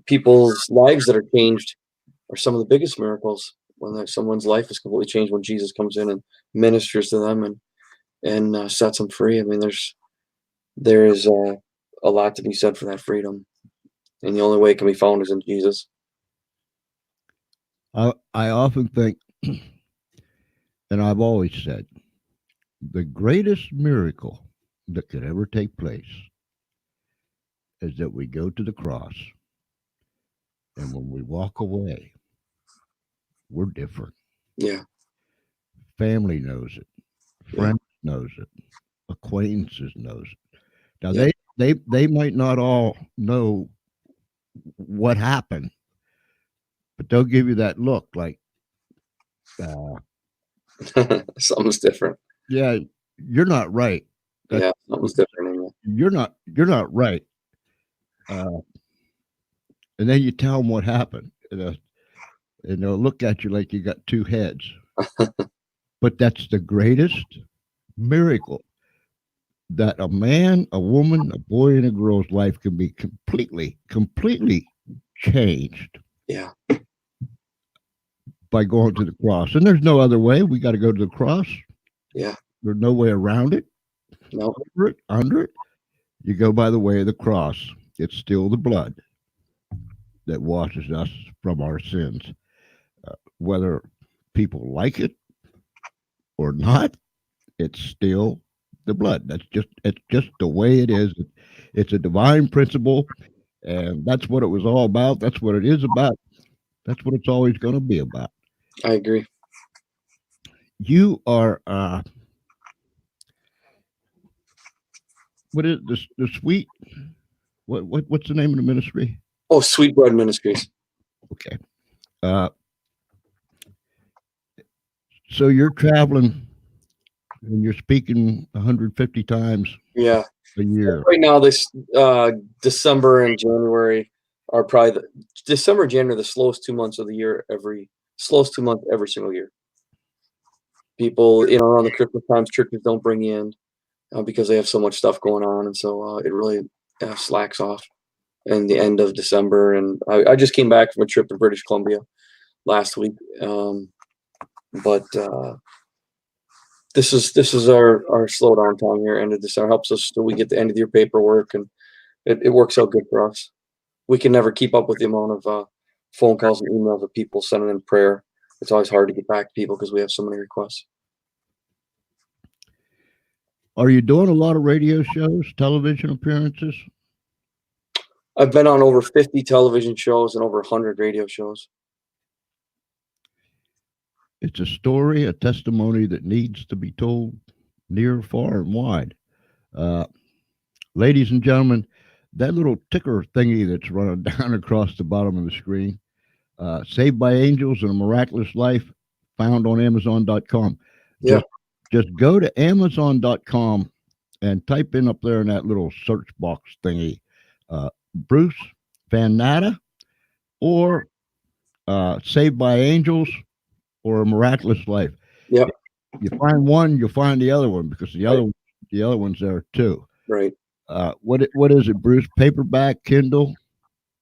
S2: people's lives that are changed are some of the biggest miracles, when someone's life is completely changed when Jesus comes in and ministers to them and sets them free. I mean, there is a lot to be said for that freedom, and the only way it can be found is in Jesus.
S1: I often think, and I've always said, the greatest miracle that could ever take place is that we go to the cross, and when we walk away, we're different.
S2: Yeah,
S1: Family knows it,
S2: yeah,
S1: friends knows it, acquaintances knows it. Now
S2: yeah.
S1: they might not all know what happened, but they'll give you that look like, uh,
S2: Something's different.
S1: yeah, you're not right. That
S2: Yeah, something's different in
S1: you're not right. Uh, and then you tell them what happened, and they'll look at you like you got two heads. But that's the greatest miracle, that a man, a woman, a boy, and a girl's life can be completely, completely changed
S2: Yeah,
S1: by going to the cross. And there's no other way. We got to go to the cross.
S2: yeah.
S1: There's no way around it,
S2: No,
S1: over it, under it. You go by the way of the cross. It's still the blood that washes us from our sins. Whether people like it or not, it's still the blood. It's just the way it is. It's a divine principle, and that's what it was all about. That's what it is about. That's what it's always going to be about.
S2: I agree.
S1: You are what is the sweet? What's the name of the ministry?
S2: Oh, Sweet Bread Ministries.
S1: Okay. Uh, so you're traveling and you're speaking 150 times
S2: Yeah.
S1: a year.
S2: Right now, this December and January are probably December and January, the slowest 2 months of the year, slowest 2 months every single year. People, around the Christmas times, churches don't bring in because they have so much stuff going on, and so it really slacks off in the end of December. And I just came back from a trip to British Columbia last week, but this is our slowdown time here. End of December helps us so we get the end of the year paperwork, and it works out good for us. We can never keep up with the amount of phone calls and emails of people sending in prayer. It's always hard to get back to people because we have so many requests.
S1: Are you doing a lot of radio shows, television appearances?
S2: I've been on over 50 television shows and over 100 radio shows.
S1: It's a story, a testimony that needs to be told near, far, and wide. Ladies and gentlemen, that little ticker thingy that's running down across the bottom of the screen, Saved by Angels and a Miraculous Life, found on Amazon.com.
S2: Yeah.
S1: Just go to Amazon.com and type in up there in that little search box thingy, Bruce Van Natta or Saved by Angels or a Miraculous Life.
S2: Yep.
S1: You find one, you'll find the other one because the other one's there too.
S2: Right.
S1: What is it, Bruce? Paperback, Kindle?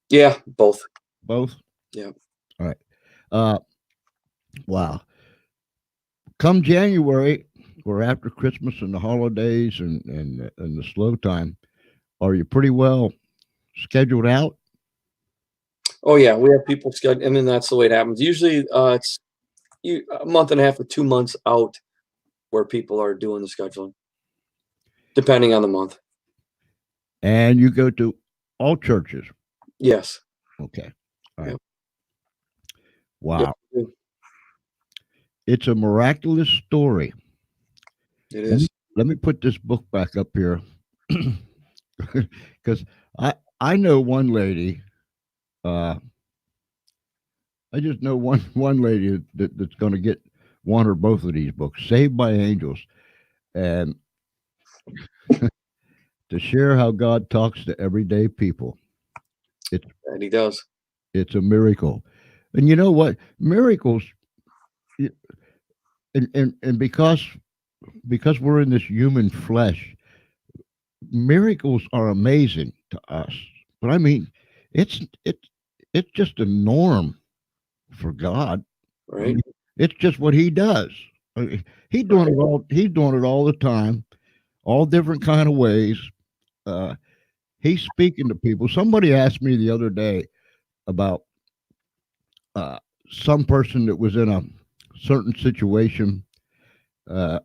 S2: Yeah, both.
S1: Both?
S2: Yeah.
S1: All right. Wow. Come January or after Christmas and the holidays and the slow time, are you pretty well scheduled out?
S2: Oh yeah, we have people scheduled, and then that's the way it happens. Usually, it's a month and a half to 2 months out where people are doing the scheduling, depending on the month.
S1: And you go to all churches?
S2: Yes.
S1: Okay. All right.
S2: Yep.
S1: Wow.
S2: Yep.
S1: It's a miraculous story.
S2: It is.
S1: Let me put this book back up here because I know one lady. I just know one lady that's going to get one or both of these books, Saved by Angels, and to share how God talks to everyday people.
S2: And he does.
S1: It's a miracle, and you know what? Miracles, and because we're in this human flesh, miracles are amazing to us. But I mean, it's just a norm for God.
S2: Right.
S1: I mean, it's just what He does. He's doing it all. He's doing it all the time, all different kind of ways. He's speaking to people. Somebody asked me the other day about some person that was in a certain situation, and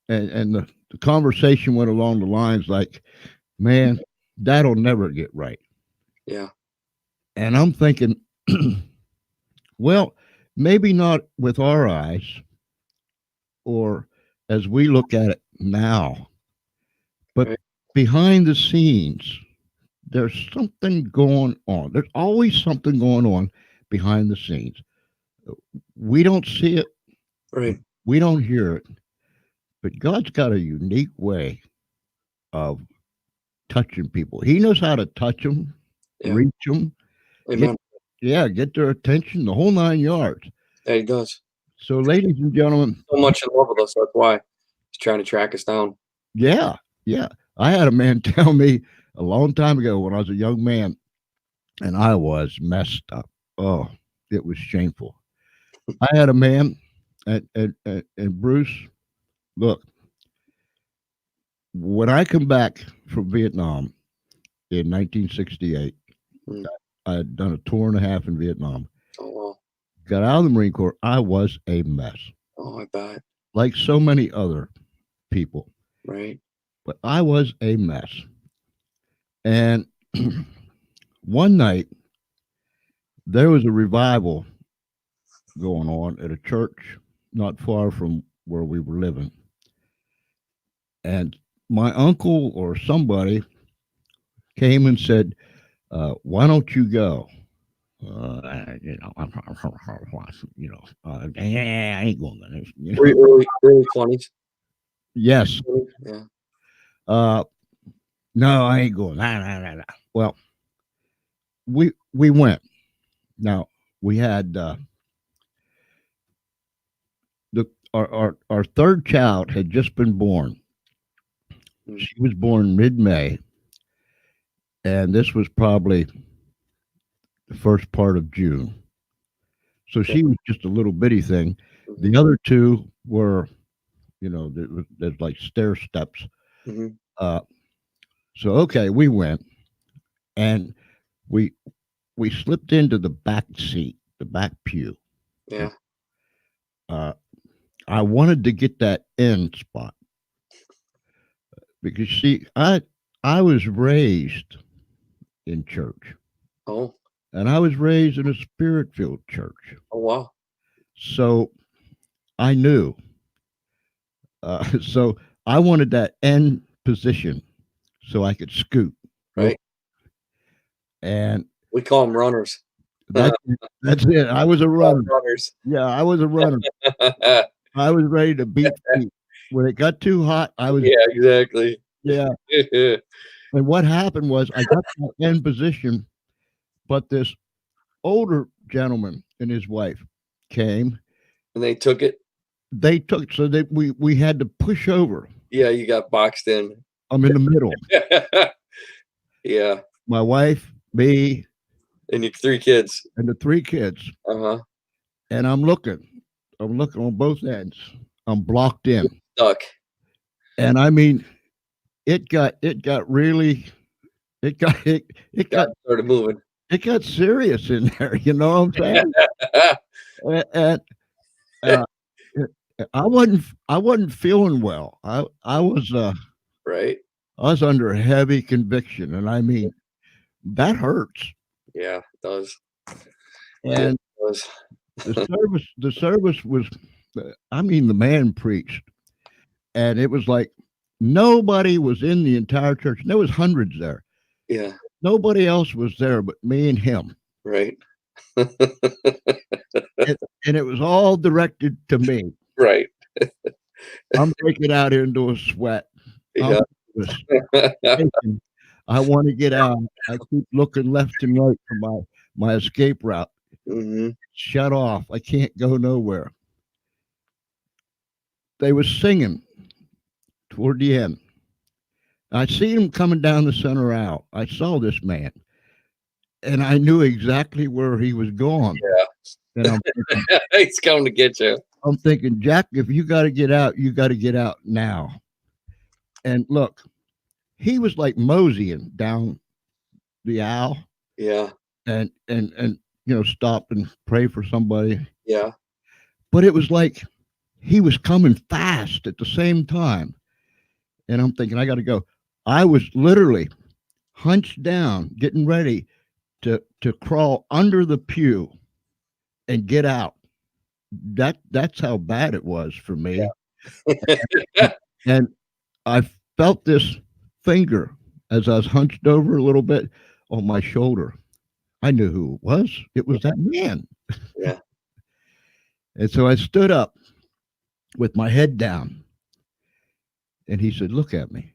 S1: the conversation went along the lines like, "Man, that'll never get right."
S2: Yeah.
S1: And I'm thinking, well, maybe not with our eyes or as we look at it now, but
S2: Right.
S1: behind the scenes, there's something going on. There's always something going on behind the scenes. We don't see it.
S2: Right.
S1: We don't hear it. But God's got a unique way of touching people. He knows how to touch them,
S2: Yeah.
S1: reach them,
S2: Amen.
S1: get their attention, the whole 9 yards.
S2: Yeah, he does.
S1: So, ladies and gentlemen,
S2: So much in love with us. That's why he's trying to track us down.
S1: yeah. I had a man tell me a long time ago when I was a young man, and I was messed up. Oh, it was shameful. I had a man, and Bruce, look, when I come back from Vietnam in 1968,
S2: Mm.
S1: I had done a tour and a half in Vietnam.
S2: Oh, wow.
S1: Got out of the Marine Corps. I was a mess,
S2: Oh, I bet.
S1: like so many other people.
S2: Right.
S1: But I was a mess. And one night, there was a revival going on at a church not far from where we were living. And my uncle or somebody came and said, "Why don't you go?" Yeah, I ain't going to this.
S2: Were you early 20s?
S1: Yes.
S2: Yeah.
S1: Uh, no, I ain't going. Nah, nah, nah, nah. Well, we went. Now we had the our third child had just been born.
S2: Mm.
S1: She was born mid-May, and this was probably the first part of June. So she was just a little bitty thing. The other two were, there's like stair steps.
S2: Mm-hmm.
S1: Uh, so okay, we went and we we slipped into the back seat, the back pew.
S2: Yeah.
S1: Uh, I wanted to get that end spot because see, I was raised in church,
S2: Oh.
S1: and I was raised in a spirit-filled church.
S2: Oh wow.
S1: So I knew. So I wanted that end position so I could scoot.
S2: Right.
S1: And
S2: We call them runners.
S1: that's that's it. I was a runner.
S2: Runners.
S1: Yeah, I was a runner. I was ready to beat feet. When it got too hot, I was.
S2: Yeah, exactly.
S1: Yeah. And what happened was I got that end position, but this older gentleman and his wife came.
S2: And they took it.
S1: They took so that we had to push over.
S2: Yeah, you got boxed in.
S1: I'm in the middle.
S2: Yeah.
S1: My wife, me,
S2: And your 3 kids.
S1: and the 3 kids.
S2: Uh-huh.
S1: And I'm looking on both ends. I'm blocked in.
S2: Stuck.
S1: And I mean, it got really it got
S2: Started moving.
S1: it got serious in there, you know what I'm saying? And I wasn't feeling well. I was
S2: Right.
S1: I was under heavy conviction, and I mean that hurts.
S2: Yeah, it does.
S1: And
S2: It does.
S1: the service was, I mean, the man preached, and it was like nobody was in the entire church. There was hundreds there.
S2: Yeah.
S1: Nobody else was there but me and him.
S2: Right.
S1: And it was all directed to me.
S2: Right.
S1: I'm breaking out into a sweat.
S2: Yeah.
S1: I want to get out. I keep looking left and right for my escape route.
S2: Mm-hmm.
S1: Shut off. I can't go nowhere. They were singing toward the end. I see him coming down the center aisle. I saw this man, and I knew exactly where he was going.
S2: Yeah.
S1: And I'm thinking,
S2: He's coming to get you.
S1: I'm thinking, Jack, if you got to get out, you got to get out now. And look, he was like moseying down the aisle.
S2: Yeah.
S1: And stop and pray for somebody.
S2: Yeah.
S1: But it was like he was coming fast at the same time. And I'm thinking, I got to go. I was literally hunched down, getting ready to crawl under the pew and get out. That's how bad it was for me.
S2: Yeah.
S1: And I felt this finger as I was hunched over a little bit on my shoulder. I knew who it was. It was that man.
S2: Yeah.
S1: And so I stood up with my head down, and he said, "Look at me."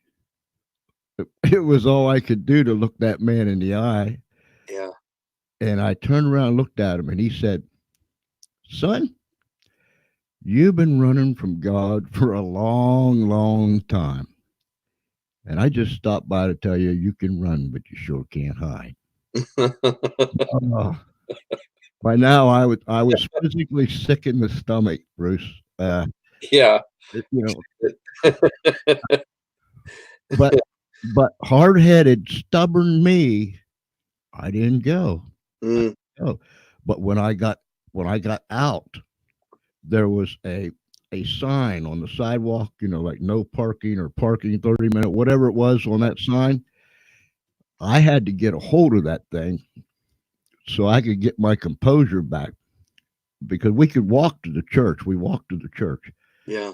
S1: It was all I could do to look that man in the eye.
S2: Yeah.
S1: And I turned around and looked at him, and he said, "Son, you've been running from God for a long, long time. And I just stopped by to tell you, you can run, but you sure can't hide." By now, I was physically sick in the stomach, Bruce.
S2: Yeah.
S1: But hard-headed, stubborn me, I didn't go.
S2: Mm.
S1: But when I got out, there was a sign on the sidewalk, like no parking or parking 30 minutes, whatever it was on that sign. I had to get a hold of that thing so I could get my composure back, because we could walk to the church. We walked to the church.
S2: Yeah.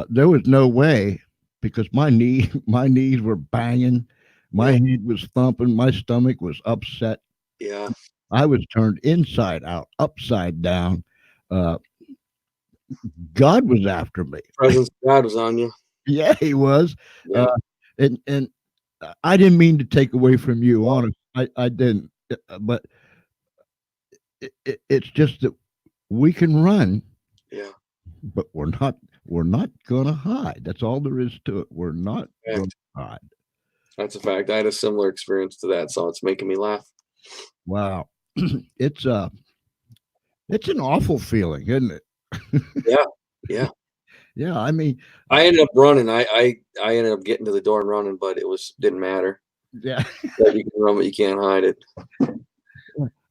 S1: There was no way because my knees were banging, my
S2: Yeah.
S1: head was thumping, my stomach was upset.
S2: Yeah.
S1: I was turned inside out, upside down. Uh, God was after me.
S2: Presence of God was on you.
S1: Yeah, he was.
S2: Yeah.
S1: Uh, and I didn't mean to take away from you, honest. I didn't. But it's just that we can run,
S2: Yeah.
S1: but we're not gonna hide. That's all there is to it. We're not gonna
S2: Fact.
S1: hide.
S2: That's a fact. I had a similar experience to that, so it's making me laugh.
S1: Wow. it's it's an awful feeling, isn't it?
S2: Yeah. Yeah.
S1: Yeah, I mean,
S2: I ended up running. I ended up getting to the door and running, but didn't matter.
S1: yeah.
S2: That you can run, but you can't hide it.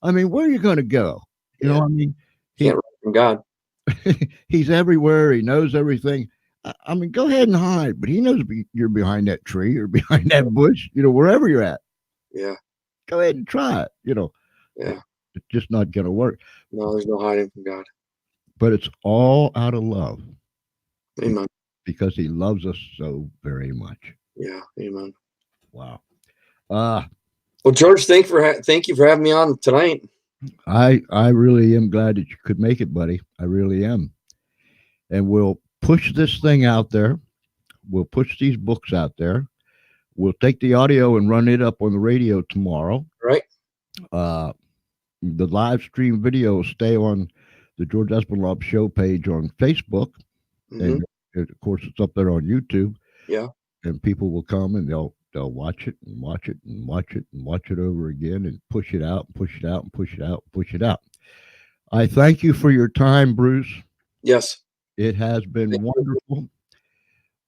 S1: I mean, where are you gonna go? You
S2: Yeah.
S1: know, I mean,
S2: Can't run from God.
S1: he's everywhere. He knows everything. I mean, go ahead and hide, but he knows you're behind that tree or behind that bush, wherever you're at.
S2: Yeah.
S1: Go ahead and try it.
S2: Yeah.
S1: It's just not going to work.
S2: No, there's no hiding from God.
S1: But it's all out of love
S2: Amen.
S1: because he loves us so very much.
S2: Yeah. Amen.
S1: Wow.
S2: Well, George, thank you for having me on tonight.
S1: I really am glad that you could make it, buddy. I really am. And we'll push this thing out there. We'll push these books out there. We'll take the audio and run it up on the radio tomorrow.
S2: Right.
S1: The live stream video will stay on the George Espenlaub Show page on Facebook.
S2: Mm-hmm.
S1: And of course, it's up there on YouTube.
S2: Yeah.
S1: And people will come and they'll watch it and watch it and watch it and watch it over again and push it out and push it out and push it out and push it out. I thank you for your time, Bruce.
S2: Yes.
S1: It has been wonderful.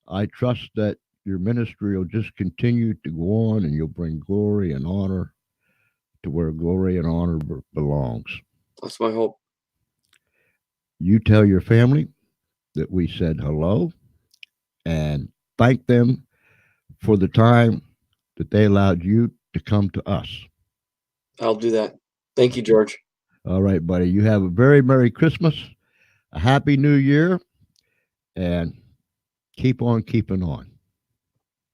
S1: I trust that your ministry will just continue to go on and you'll bring glory and honor to where glory and honor belongs.
S2: That's my hope.
S1: You tell your family that we said hello and thank them for the time that they allowed you to come to us.
S2: I'll do that. Thank you, George.
S1: All right, buddy. You have a very Merry Christmas, a Happy New Year, and keep on keeping on.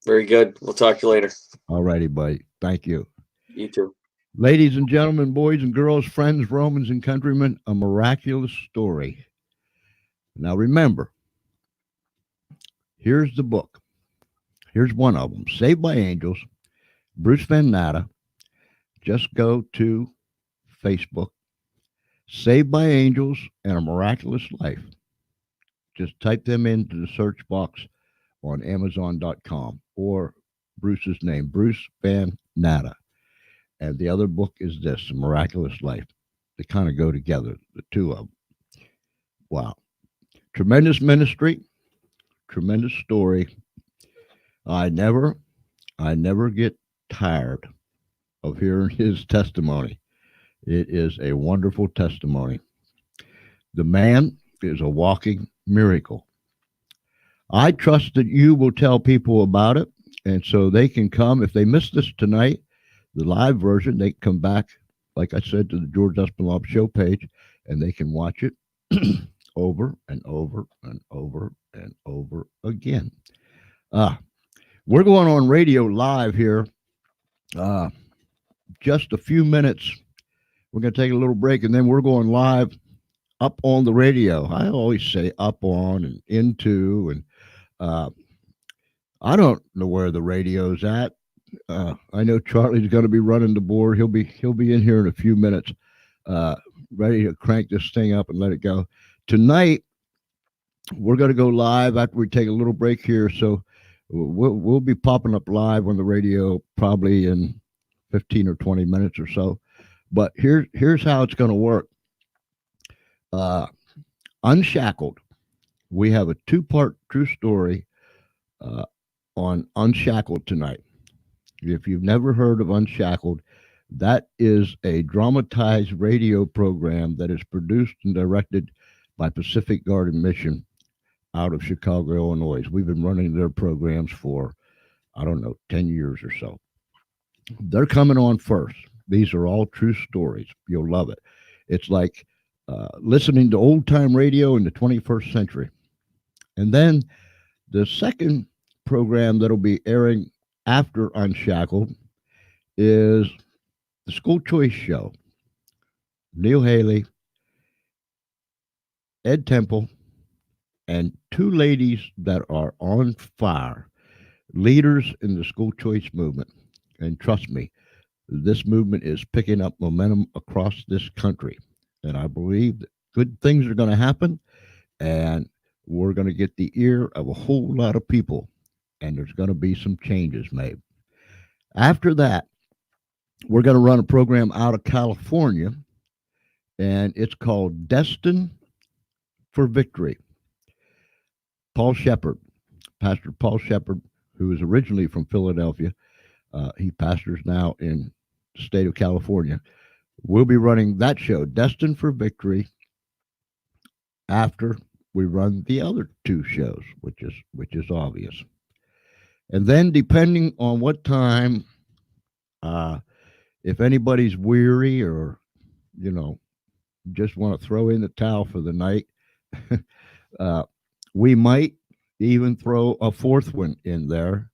S2: Very good. We'll talk to you later.
S1: All righty, buddy. Thank you.
S2: You too.
S1: Ladies and gentlemen, boys and girls, friends, Romans and countrymen, a miraculous story. Now remember, here's the book. Here's one of them, Saved by Angels, Bruce Van Natta. Just go to Facebook, Saved by Angels and a Miraculous Life. Just type them into the search box on Amazon.com or Bruce's name, Bruce Van Natta. And the other book is this, Miraculous Life. They kind of go together, the two of them. Wow. Tremendous ministry, tremendous story. I never get tired of hearing his testimony. It is a wonderful testimony. The man is a walking miracle. I trust that you will tell people about it, and so they can come. If they missed this tonight, the live version, they can come back, like I said, to the George Espenlaub Show page, and they can watch it over and over and over and over again. We're going on radio live here. Just a few minutes. We're going to take a little break, and then we're going live up on the radio. I always say up on and into, and I don't know where the radio's at. I know Charlie's going to be running the board. He'll be in here in a few minutes, ready to crank this thing up and let it go. Tonight, we're going to go live after we take a little break here. So we'll be popping up live on the radio probably in 15 or 20 minutes or so. But here's how it's going to work. Unshackled. We have a 2-part true story on Unshackled tonight. If you've never heard of Unshackled, that is a dramatized radio program that is produced and directed by Pacific Garden Mission out of Chicago, Illinois. We've been running their programs for, 10 years or so. They're coming on first. These are all true stories. You'll love it. It's like listening to old-time radio in the 21st century. And then the second program that'll be airing after Unshackled is the School Choice Show. Neil Haley, Ed Temple, and two ladies that are on fire, leaders in the school choice movement. And trust me, this movement is picking up momentum across this country. And I believe that good things are going to happen, and we're going to get the ear of a whole lot of people, and there's going to be some changes made. After that, we're going to run a program out of California, and it's called Destined for Victory. Paul Shepard, Pastor Paul Shepard, who is originally from Philadelphia, he pastors now in the state of California. We'll be running that show, Destined for Victory, after we run the other two shows, which is obvious. And then, depending on what time, if anybody's weary or you know just want to throw in the towel for the night, uh, we might even throw a fourth one in there.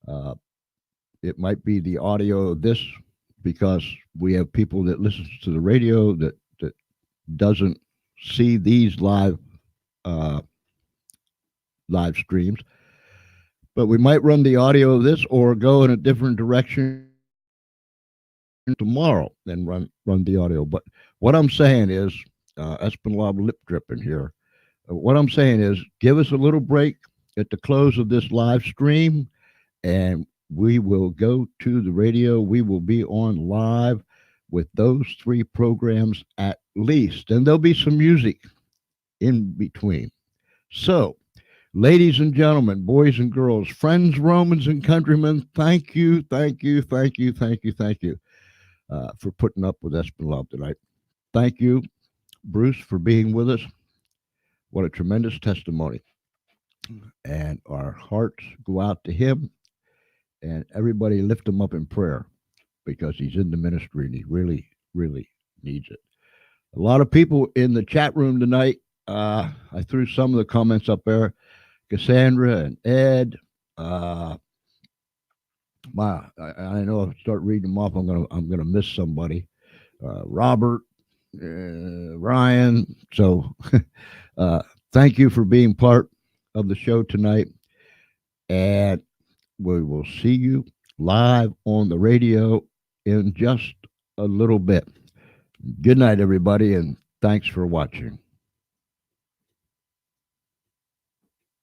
S1: Uh, it might be the audio of this because we have people that listens to the radio that doesn't see these uh, live streams. But we might run the audio of this or go in a different direction tomorrow and run the audio. But what I'm saying is, Espenlaub lip dripping here. What I'm saying is, give us a little break at the close of this live stream, and we will go to the radio. We will be on live with those three programs at least, and there'll be some music in between. So, ladies and gentlemen, boys and girls, friends, Romans, and countrymen, thank you, thank you, thank you, thank you, thank you for putting up with Espenlaub tonight. Thank you, Bruce, for being with us. What a tremendous testimony. And our hearts go out to him, and everybody lift him up in prayer because he's in the ministry and he really, really needs it. A lot of people in the chat room tonight. I threw some of the comments up there. Cassandra and Ed. I know if I start reading them off, I'm gonna miss somebody. Robert, Ryan. So, thank you for being part of the show tonight, and we will see you live on the radio in just a little bit. Good night, everybody, and thanks for watching.